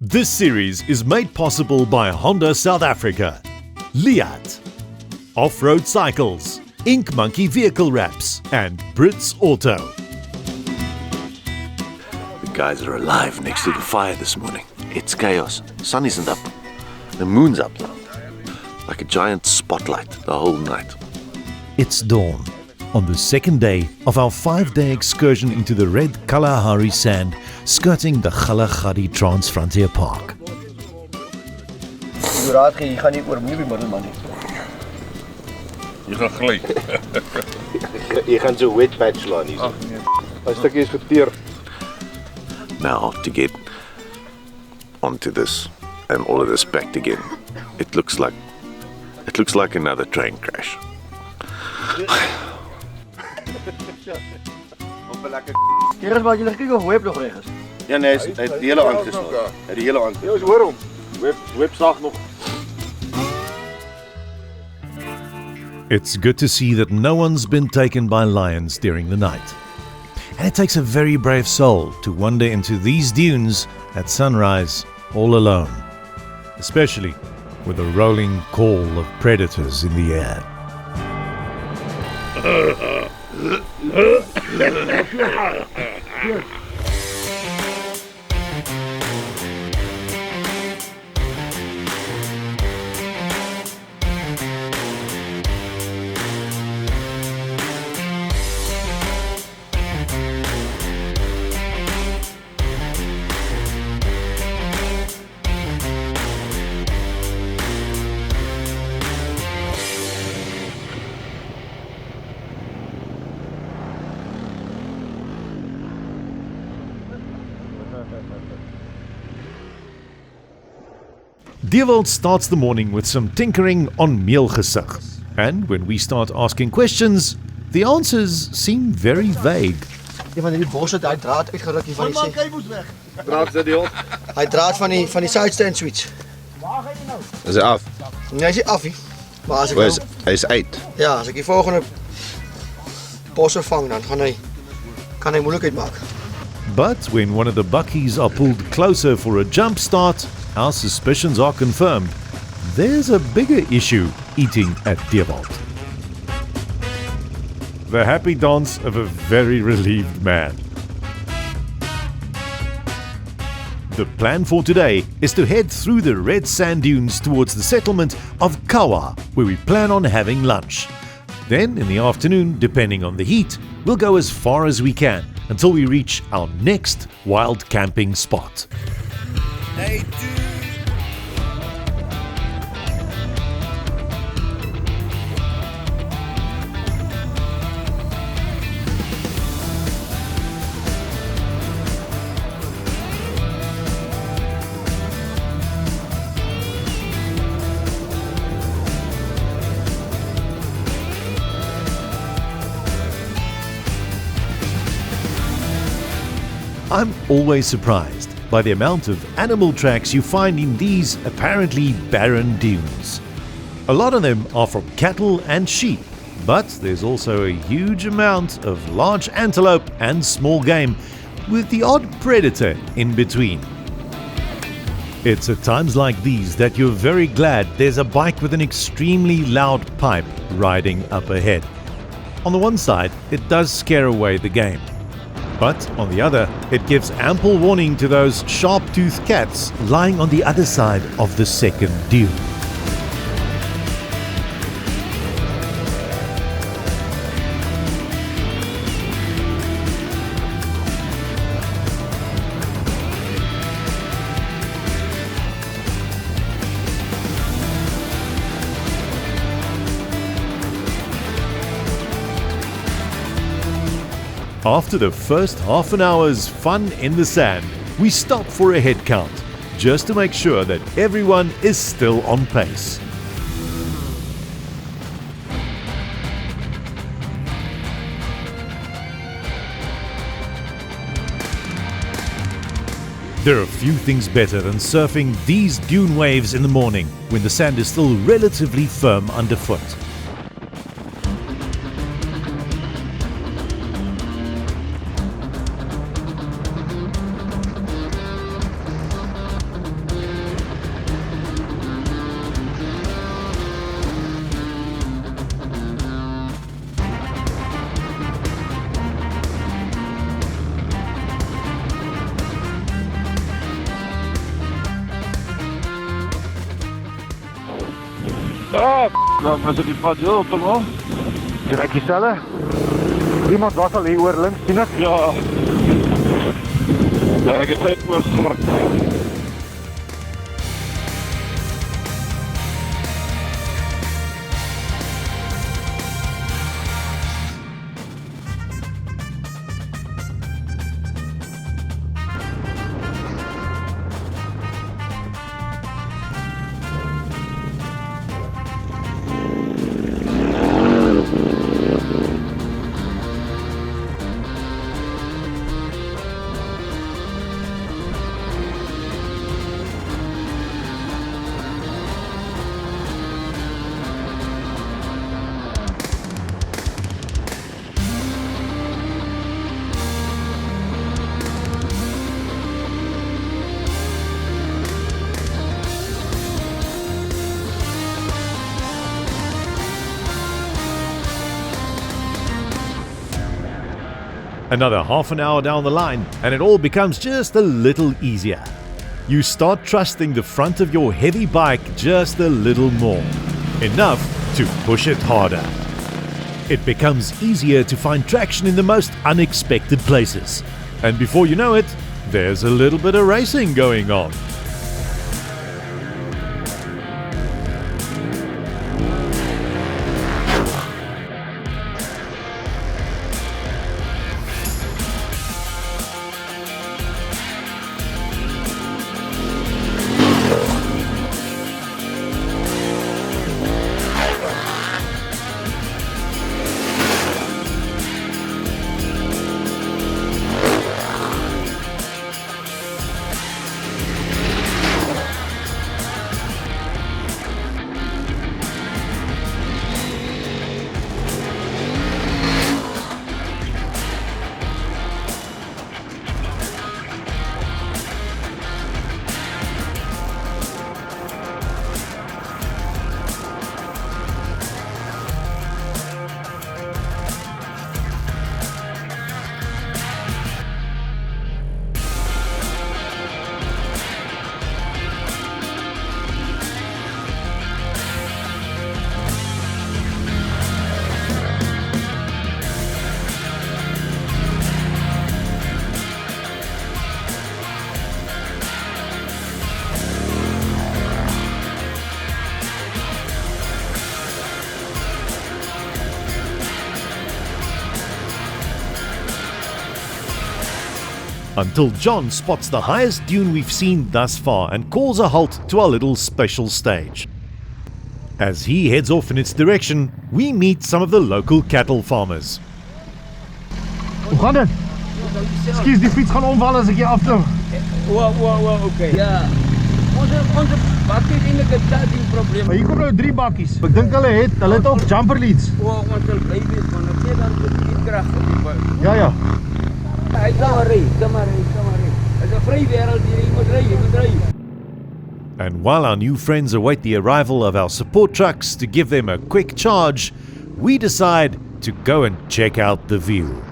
This series is made possible by Honda South Africa, Liat, Off-Road Cycles, Ink Monkey Vehicle Wraps, and Brits Auto. The guys are alive next to the fire this morning. It's chaos. Sun isn't up. The moon's up now. Like a giant spotlight the whole night. It's dawn on the second day of our 5-day excursion into the red Kalahari sand skirting the Kgalagadi Transfrontier Park. Jy raad gee, jy gaan nie oor moenie die middelman nie. Jy gaan gly. Jy gaan so wet patch slaan hier. Daai stukkie is verteer. Now to get onto this and all of this packed again. It looks like another train crash. Hier is maar jy kyk of web nog reg is. Ja nee, hy het die hele aangeslaan. Hy het die hele aangeslaan. Jy hoor hom. Web sag nog. It's good to see that no one's been taken by lions during the night. And it takes a very brave soul to wander into these dunes at sunrise all alone, especially with a rolling call of predators in the air. Dewald starts the morning with some tinkering on meelgesig. And when we start asking questions, the answers seem very vague. Jy van hierdie bos het hy draad uitgeruk hier van die Kyk moet weg. Draad sit die op. Hy draad van die sidestand switch. Is hy af? Nee, hy's nie af nie. Maar as ek Hy's uit. ja, as ek die volgende bosse vang dan kan hy moeilikheid maak. But when one of the buckies are pulled closer for a jump start, our suspicions are confirmed. There's a bigger issue eating at Dewald. The happy dance of a very relieved man. The plan for today is to head through the red sand dunes towards the settlement of Khawa, where we plan on having lunch. Then, in the afternoon, depending on the heat, we'll go as far as we can until we reach our next wild camping spot. I'm always surprised by the amount of animal tracks you find in these apparently barren dunes. A lot of them are from cattle and sheep, but there's also a huge amount of large antelope and small game, with the odd predator in between. It's at times like these that you're very glad there's a bike with an extremely loud pipe riding up ahead. On the one side, it does scare away the game. But on the other, it gives ample warning to those sharp-toothed cats lying on the other side of the second dune. After the first half an hour's fun in the sand, we stop for a head count, just to make sure that everyone is still on pace. There are few things better than surfing these dune waves in the morning when the sand is still relatively firm underfoot. Dan was dit die pad heeltemal. Direk dieselfde. Iemand was al hier oor links, sien ek? Ja. Ja, ek het tyd oorgemaak. Another half an hour down the line, and it all becomes just a little easier. You start trusting the front of your heavy bike just a little more, enough to push it harder. It becomes easier to find traction in the most unexpected places, and before you know it, there's a little bit of racing going on. Until John spots the highest dune we've seen thus far and calls a halt to our little special stage. As he heads off in its direction, we meet some of the local cattle farmers. Hoe gaan dit? Excuse, die fiets gaan omval as ek hier afklim. Okay. Ja. Onze bakkie het eintlik 'n charging probleem. Maar hier kom nou 3 bakkies. Ek dink hulle het ook jumper leads. Ons sal bly wees want ek sê dan die krag op die bak. Ja. Hy kan maar ry. Dit is 'n vrye wêreld hier, jy moet ry. And while our new friends await the arrival of our support trucks to give them a quick charge, we decide to go and check out the view.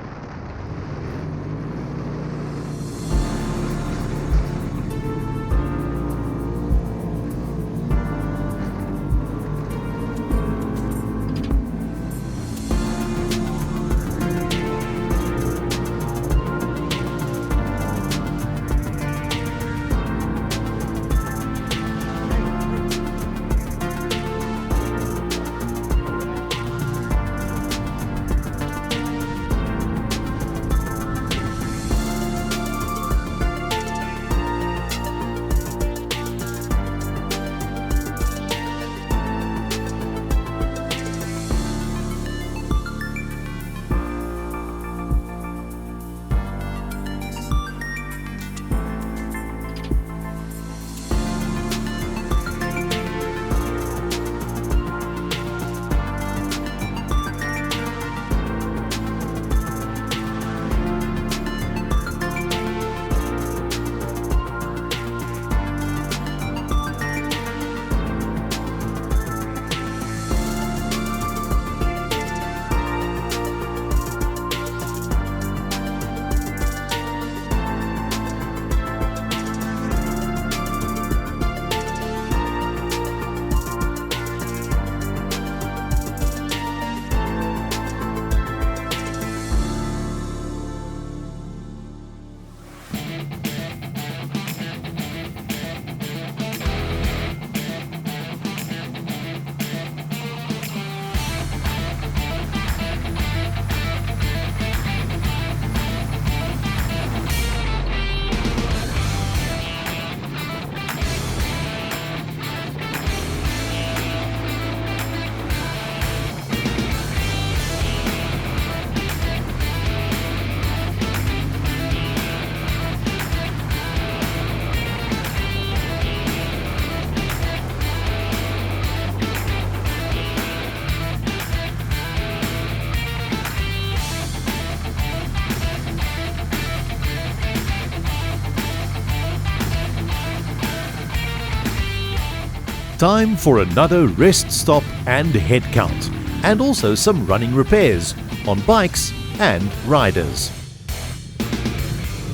time for another rest stop and head count, and also some running repairs on bikes and riders.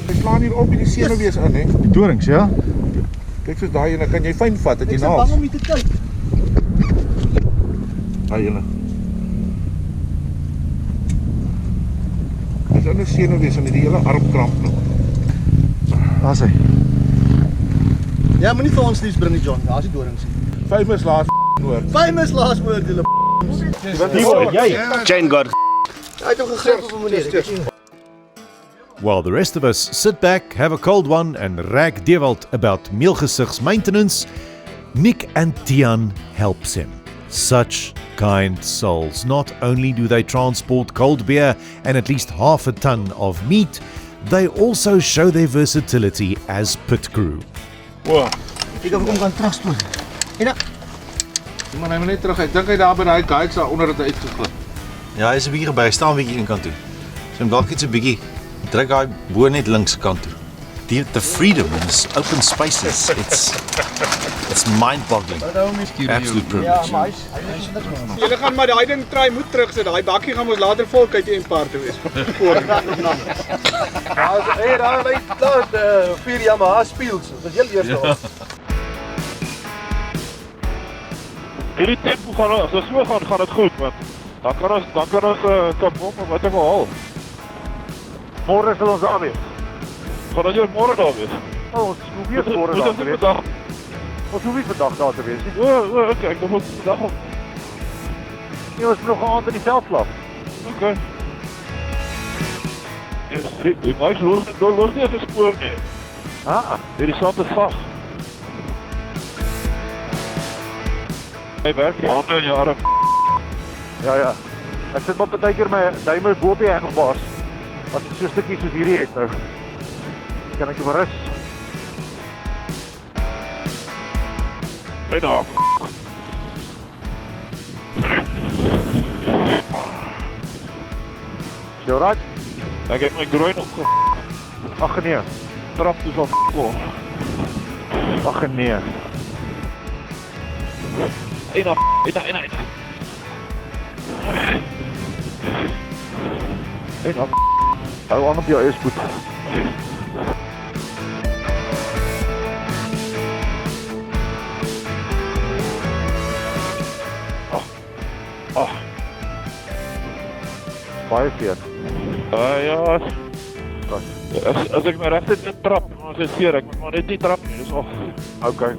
Jy slaan hier op in die senuwees in, hè? Die dorings, ja? Kyk soos daai ene, kan jy fyn vat dat jy naals. Ek is bang om nie te kyk. Daai ene. Dis in die senuwees en die hele arm kramp nou. Daar is hy. Ja, moenie vir ons nuus bring nie, John. Daar's die dorings. 5 is laas woord. Famous last word, julle Chain guard. Hy het hom gegryp op 'n manier. While the rest of us sit back, have a cold one and rag Dewald about Meelgesig's maintenance, Nick and Tian helps him. Such kind souls. Not only do they transport cold beer and at least half a ton of meat, they also show their versatility as pit crew. Wow. Ek het hom kan terugspoel. En Die man hy moet net terug. Ek dink hy daar by daai guides daar onder het hy uitgeglip. Ja, hy is 'n bietjie by, staan 'n bietjie een kant toe. So hom dalk iets 'n bietjie druk daai bo net links kant toe. The freedom in this open spaces, it's mind-boggling. Absolute privilege. Julle gaan maar daai ding try moet terugsit. Daai bakkie gaan ons later vol kyk in paar toe wees. daar lê daar 4 Yamaha speels. Dis heel eerste. Hierdie tempo gaan as ons so gaan dit goed, want dan kan ons kapot of wat ook al. Môre sal ons daar wees. Gaan ons hier môre daar wees. Ons moet weer môre daar wees. Ons hoef nie vandag daar te wees nie. Okay, ek moet vandag op. Jy was nog 'n aand in die veld slaap. Okay. Die bike los nie eens spoor nie. Hierdie sand is vag. Hy werk hande in jou arm. Ja. Ek sit maar partykeer my duime bo op die hengelbaas. As ek so stukkies soos hierdie het nou, kan ek maar rus. Hey nou. Jou raad? Ek het my groin opge... Ag nee. Trap toe van kom. Ag nee. Hey nou. Hey nou. Hou aan op jou eie spoed. Baie seer. Ja. As ek my regte net trap, dan is dit seer. Ek moet maar net nie trap nie. Dis al. Okay.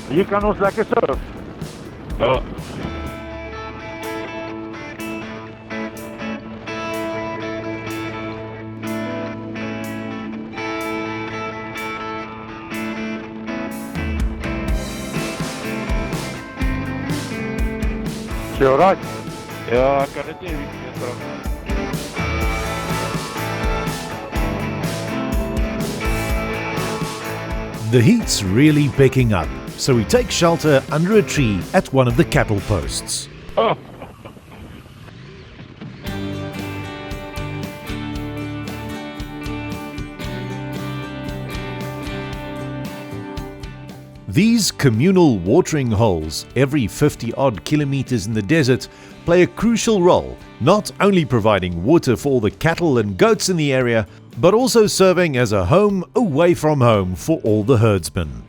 Hier kan ons lekker surf. Ja. Jy alright? Ja, ek kan dit nie weer trap. The heat's really picking up, so we take shelter under a tree at one of the cattle posts. Oh. These communal watering holes every 50-odd kilometers in the desert play a crucial role, not only providing water for all the cattle and goats in the area, but also serving as a home away from home for all the herdsmen.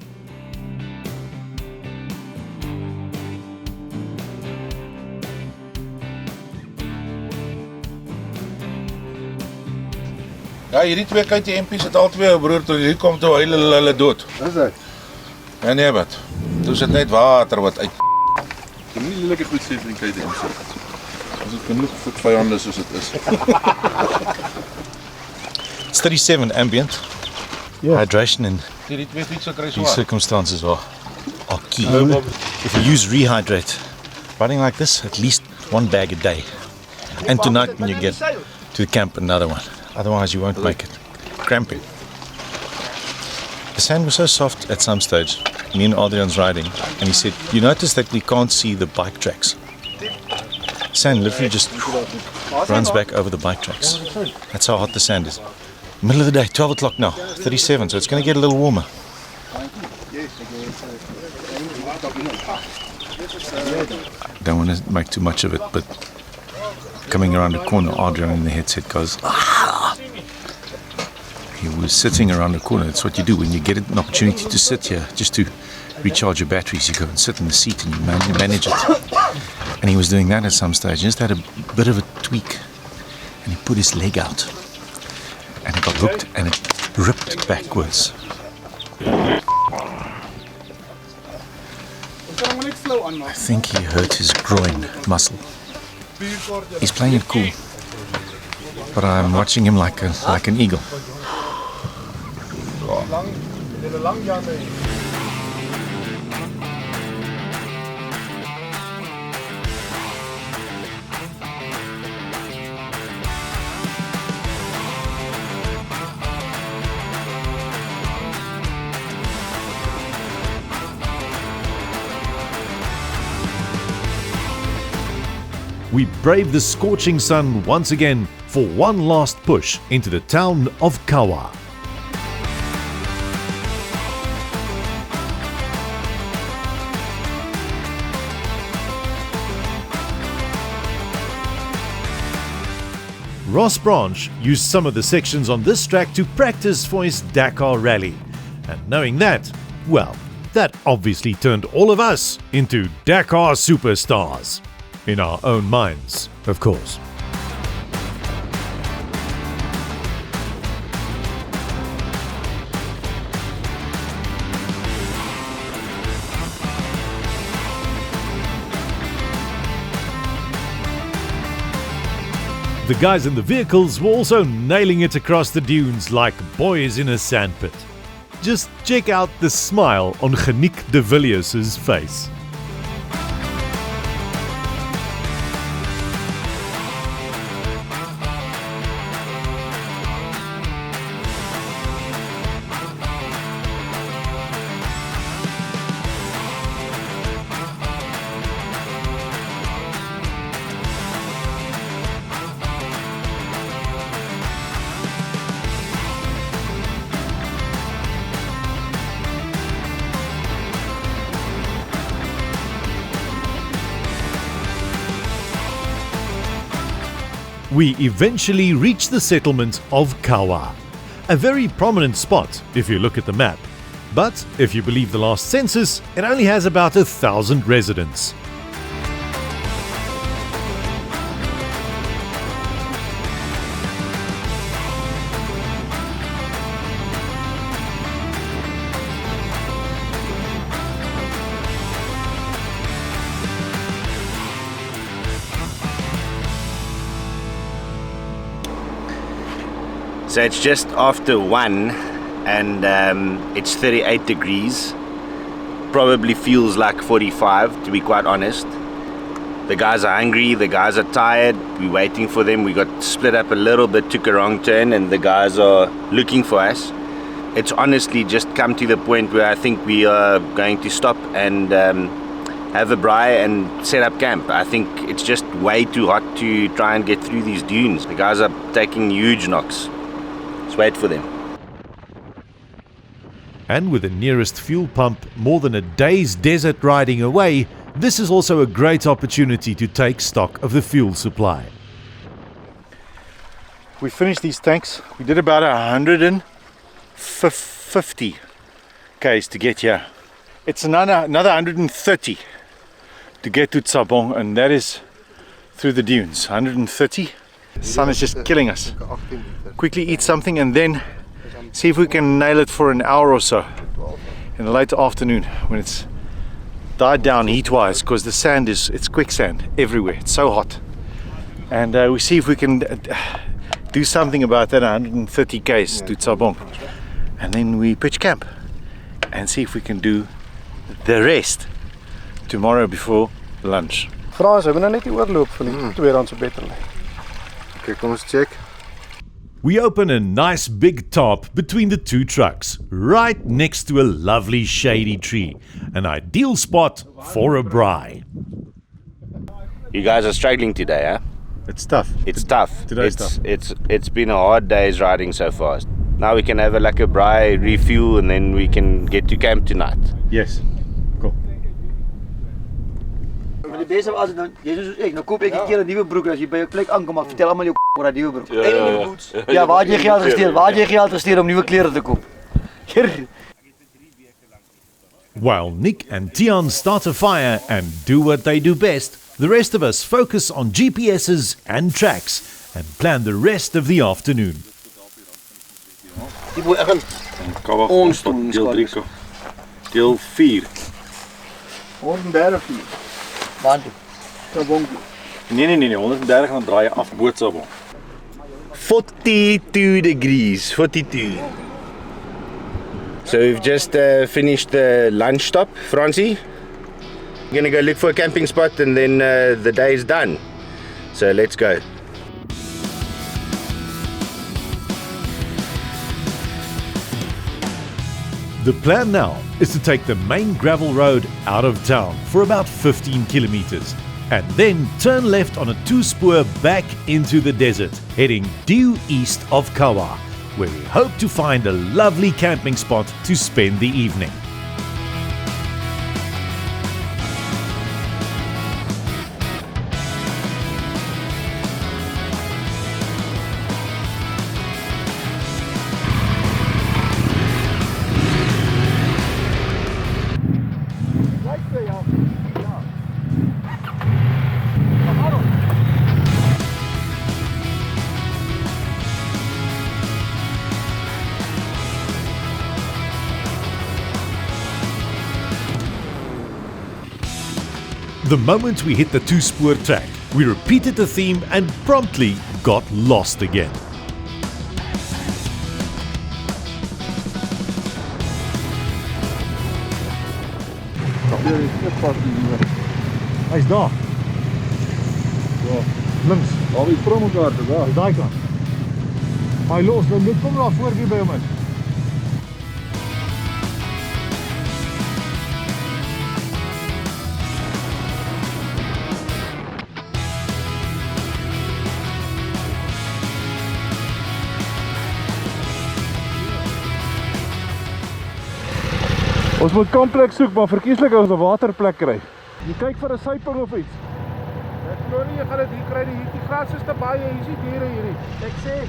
Ja, hierdie twee kykie MP's het al twee 'n broer toe hier kom toe hulle dood. Is dit? Ja nee wat. Toe sit net water wat uit. Jy moet nie lekker goed sê vir die kykie insit. Ons het genoeg voetvijande soos dit is. It's 37 ambient. Hydration in Hierdie twee fietsse kry these swaar. circumstances are key. If you use rehydrate, riding like this, at least 1 bag a day. And tonight when you get to the camp, another one. Otherwise you won't make it. Cramping. The sand was so soft at some stage. Me and Adrian's riding, and he said, "You notice that we can't see the bike tracks. Sand literally just runs back over the bike tracks. That's how hot the sand is. Middle of the day, 12 o'clock now, 37, so it's going to get a little warmer. Don't want to make too much of it, but coming around the corner, Adrian in the headset goes, ah! He was sitting around the corner. That's what you do when you get an opportunity to sit here, just to recharge your batteries. You go and sit in the seat and you manage it. And he was doing that at some stage. He just had a bit of a tweak, and he put his leg out, and it got hooked, and it ripped backwards. I think he hurt his groin muscle. He's playing it cool, but I'm watching him like an eagle. We brave the scorching sun once again for one last push into the town of Khawa. Ross Branch used some of the sections on this track to practice for his Dakar rally. And knowing that, well, that obviously turned all of us into Dakar superstars. In our own minds, of course. The guys in the vehicles were also nailing it across the dunes like boys in a sandpit. Just check out the smile on Geniek de Villiers' face. We eventually reach the settlement of Khawa, a very prominent spot if you look at the map, but if you believe the last census, it only has about 1,000 residents. So it's just after 1 and it's 38 degrees. Probably feels like 45 to be quite honest. The guys are hungry, the guys are tired, we're waiting for them. We got split up a little bit, took a wrong turn and the guys are looking for us. It's honestly just come to the point where I think we are going to stop and have a braai and set up camp. I think it's just way too hot to try and get through these dunes. The guys are taking huge knocks. Let's wait for them. And with the nearest fuel pump more than a day's desert riding away, this is also a great opportunity to take stock of the fuel supply. We finished these tanks. We did about 150 k's to get here. It's another 130 to get to Tsabong, and that is through the dunes. 130. The sun is just killing us. Quickly eat something and then see if we can nail it for an hour or so in the late afternoon when it's died down heat-wise, because the sand it's quicksand everywhere. It's so hot, and we see if we can do something about that 130 k's to Tsabong, and then we pitch camp and see if we can do the rest tomorrow before lunch. Frans, we gaan net die oorloop van die tweedehandse better lê. Okay, kom ons check. We open a nice big tarp between the two trucks, right next to a lovely shady tree, an ideal spot for a braai. You guys are struggling today, huh? It's tough. It's tough. Today's tough. It's been a hard day's riding so far. Now we can have a lekker braai, refuel, and then we can get to camp tonight. Yes. Cool. Maar die beste was dan, jy soos ek, nou koop ek 'n keer 'n nuwe broek as jy by jou plek aankom, maar vertel almal jou oor daai nuwe broek. En 'n nuwe boots. Ja, waar jy geld gesteel? Waar jy geld gesteel om nuwe klere te koop? While Nick and Tian start a fire and do what they do best, the rest of us focus on GPS's and tracks and plan the rest of the afternoon. Die boy ek gaan Khawa ons doen deel 3 deel 4. Ordenberg hier. Want Sabong. Nee, 130 dan draai jy af Botswana. 42 degrees, 42. So we've just finished the lunch stop, Francie. We're gonna go look for a camping spot and then the day is done. So let's go. The plan now is to take the main gravel road out of town for about 15 kilometers and then turn left on a 2-spoor back into the desert, heading due east of Khawa, where we hope to find a lovely camping spot to spend the evening. The moment we hit the 2-spoor track, we repeated the theme and promptly got lost again. Hy's daar. Ja, links. Daar wie vir mekaar te daar. Daai kant. Hy los, dan moet kom daar voor wie by hom is. Ons moet kampplek soek, maar verkieslik ons 'n waterplek kry. Jy kyk vir 'n suiping of iets. Ek glo nie jy gaan dit hier kry nie. Die gras is te baie, hier is die diere hierdie. Ek sê,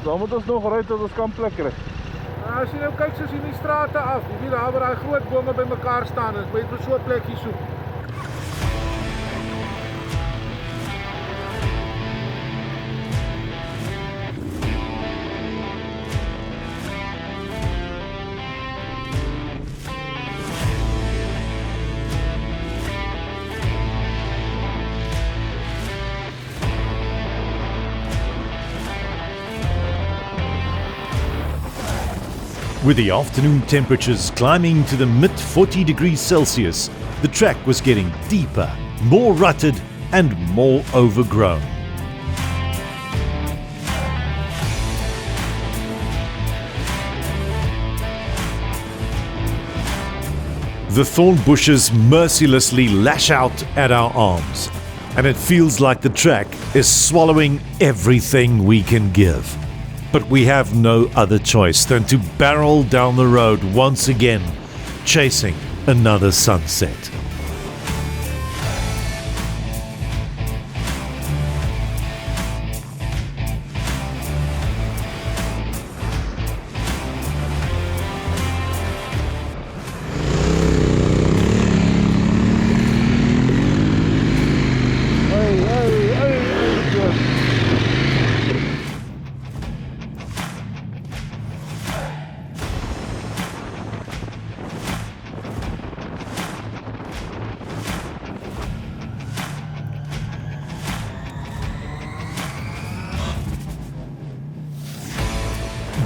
Dan moet ons nog ry tot ons kampplek kry. as jy nou kyk soos in die strate af, jy weet daar waar daai groot bome bymekaar staan, is jy moet so 'n plekkie soek. With the afternoon temperatures climbing to the mid-40 degrees Celsius, the track was getting deeper, more rutted and more overgrown. The thorn bushes mercilessly lash out at our arms, and it feels like the track is swallowing everything we can give. But we have no other choice than to barrel down the road once again, chasing another sunset.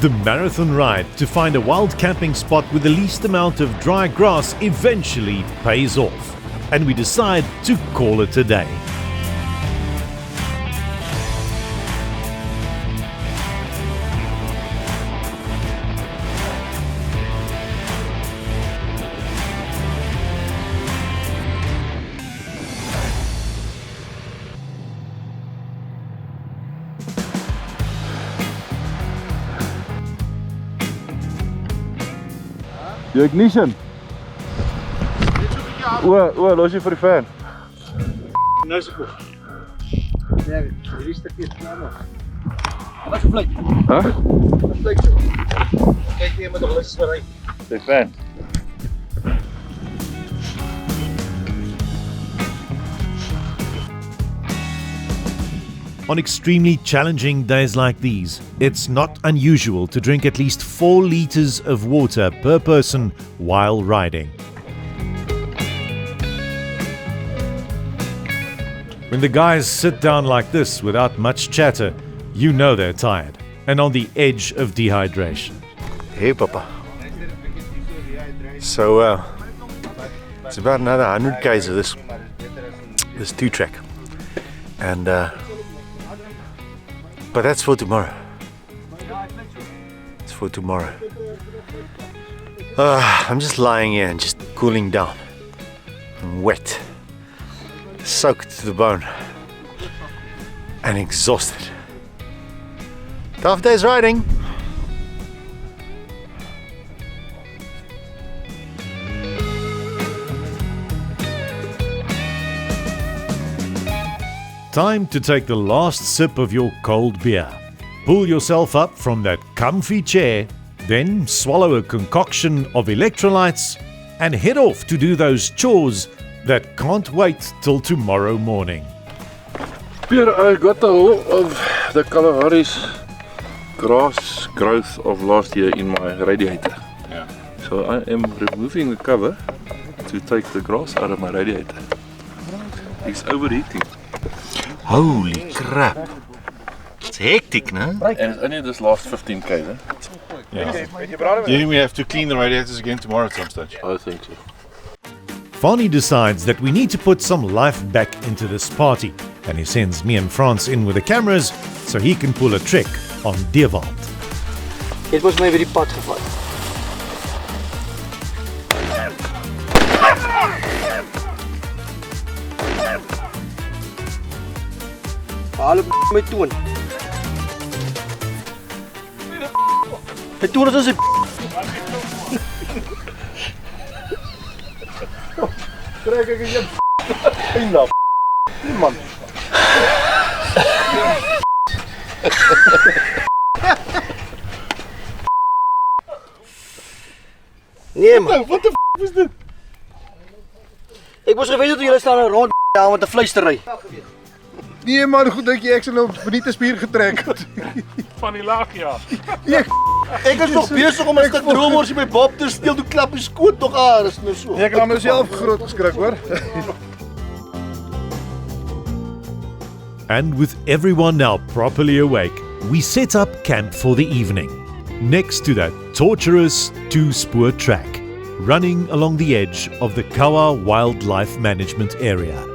The marathon ride to find a wild camping spot with the least amount of dry grass eventually pays off, and we decide to call it a day. Your ignition. Oor, los jy vir die fan. Nou is ek. Ja, hierdie stukkie is klaar nog. Wat is 'n vlek? Huh? 'n vlek so. Kyk jy met 'n lus vir ry. Die fan. On extremely challenging days like these, it's not unusual to drink at least 4 liters of water per person while riding. When the guys sit down like this without much chatter, you know they're tired and on the edge of dehydration. Hey, Papa. So, it's about another 100 k's of this 2-track. And, but that's for tomorrow. It's for tomorrow. I'm just lying here and just cooling down. I'm wet, soaked to the bone, and exhausted. Tough day's riding. Time to take the last sip of your cold beer. Pull yourself up from that comfy chair, then swallow a concoction of electrolytes and head off to do those chores that can't wait till tomorrow morning. Pierre, I got a hold of the Kalahari's grass growth of last year in my radiator. Yeah. So I am removing the cover to take the grass out of my radiator. It's overheating. Holy crap. It's hectic, no? And it's only this last 15 k's, eh? Yeah. Do you think we have to clean the radiators again tomorrow at some stage? I think so. Fani decides that we need to put some life back into this party, and he sends me and France in with the cameras so he can pull a trick on Deerwald. Dit was my weer die pad gevat. Haal op my toon. My toon is 'n Krijg ik een eindap. Man. Nee man. Wat de is dit? Ek was geweet dat julle staan rond daar met 'n vleistery. Nee man, goed dat jy ek se nou verniet 'n spier getrek het. Van die laag, ja. Ek is nog besig om 'n stuk droomworsie by Bob te steel, toe klap die skoot tog aan, is nou so. Ek het myself groot geskrik hoor. And with everyone now properly awake, we set up camp for the evening, next to that torturous 2-spoor track, running along the edge of the Khawa Wildlife Management Area.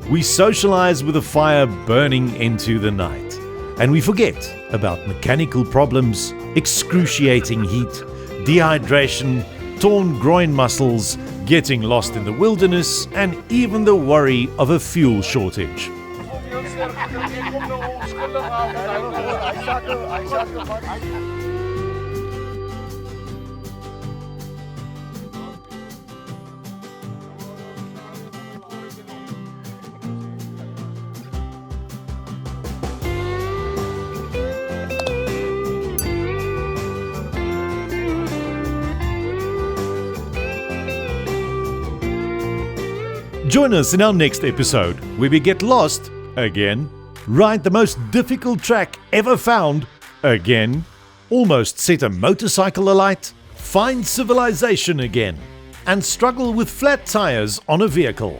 We socialize with a fire burning into the night, and we forget about mechanical problems, excruciating heat, dehydration, torn groin muscles, getting lost in the wilderness, and even the worry of a fuel shortage. Join us in our next episode, where we get lost again, ride the most difficult track ever found again, almost set a motorcycle alight, find civilization again, and struggle with flat tires on a vehicle.